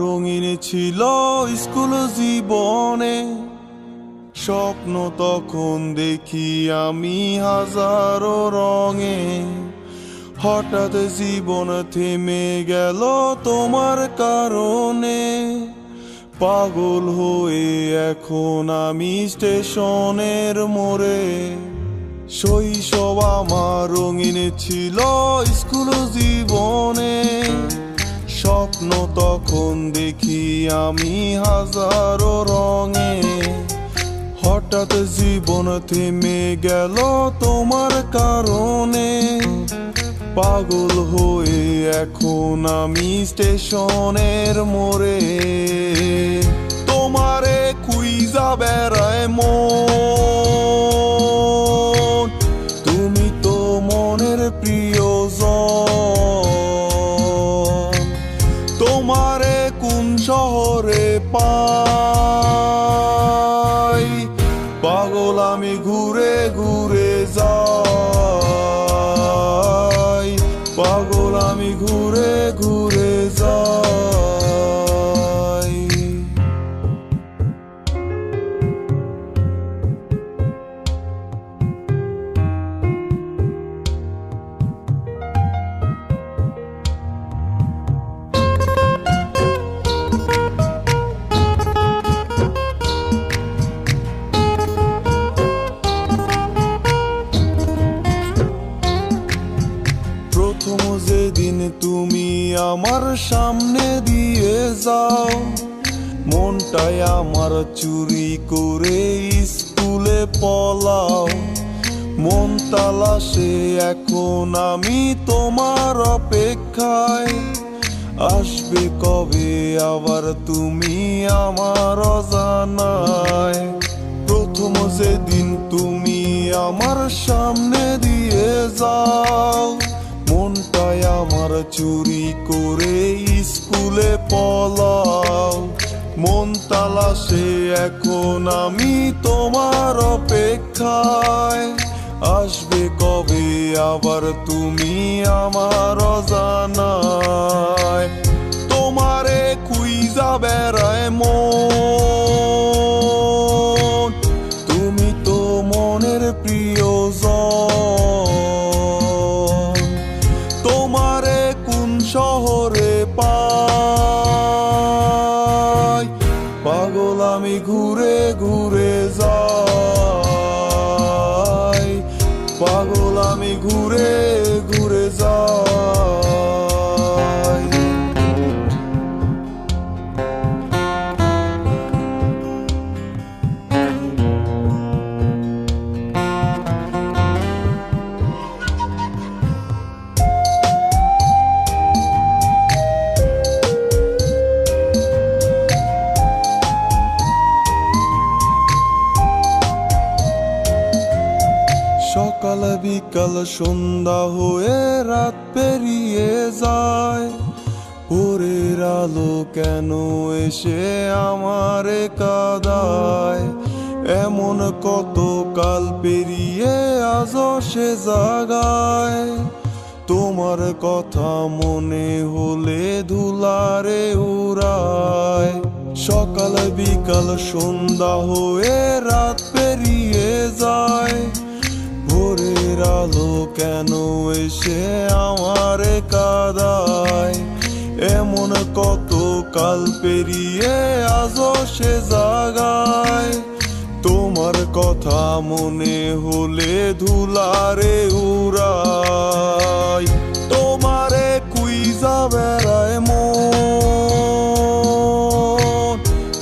রঙিন ছিল স্কুল জীবনে, স্বপ্ন তখন দেখি আমি হাজারো রঙে। হঠাৎ জীবন থেমে গেল তোমার কারণে, পাগল হয়ে এখন আমি স্টেশনের মোড়ে। শৈশব আমার রঙিন ছিল স্কুল জীবনে, স্বপ্ন তখন দেখি আমি হাজারো রঙে। হঠাৎ জীবন থেমে গেল তোমার কারণে, পাগল হয়ে এখন আমি স্টেশনের মোড়ে। তোমারে খুঁজা বেড়ায় মন, তুমি তো মনের প্রিয়জন। তোমারে কোন শহরে পাই, পাগল আমি ঘুরে ঘুরে যাই, পাগল আমি ঘুরে ঘুরে যাই। প্রথম যেদিন তুমি আমার সামনে দিয়ে যাও, মনটাই আমার চুরি করে স্কুলে পলাও। মন তালাশে এখন আমি তোমার অপেক্ষায়, আসবে কবে আবার তুমি আমার অজানায়। প্রথম যেদিন তুমি আমার সামনে দিয়ে যাও, মনটাই আমার চুরি করে স্কুলে পলাও। মন তালাশে এখন আমি তোমার অপেক্ষায়, আসবে কবে আবার তুমি আমার অজানায়। তোমারে খুঁজা বেড়ায় মন, তুমি তো মনের প্রিয়জন। তোমারে কোন শহরে পাই, পাগল আমি ঘুরে ঘুরে যাই, পাগল আমি ঘুরে ঘুরে যাই। সকাল বিকাল সন্ধ্যা হয়ে রাত পেরিয়ে যায়, ভোরের আলো কেন এসে আমারে কাঁদায়। এমন কত কাল পেরিয়ে আজও সে জাগায়, তোমার কথা মনে হলে ধুলারে উড়ায়। সকাল বিকাল সন্ধ্যা হয়ে রাত পেরিয়ে যায়, ভোরের আলো কেন এসে আমারে কাঁদায়। এমন কত কাল পেরিয়ে আজও সে জাগায়, তোমার কথা মনে হলে ধুলারে উড়ায়। তোমারে খুঁজা বেড়ায় মন,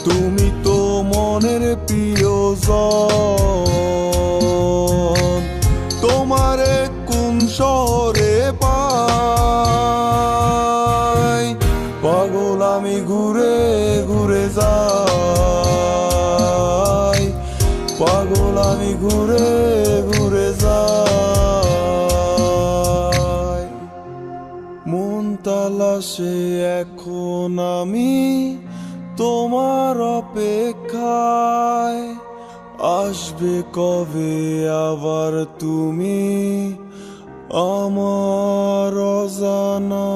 তুমি তো মনের প্রিয়জন। তোমারে কোন শহরে পাই, পাগল আমি ঘুরে ঘুরে যাই, পাগল আমি ঘুরে ঘুরে যাই। মন তালাশে এখন আমি তোমার অপেক্ষায়, আসবে কবে আবার তুমি আমার অজানা।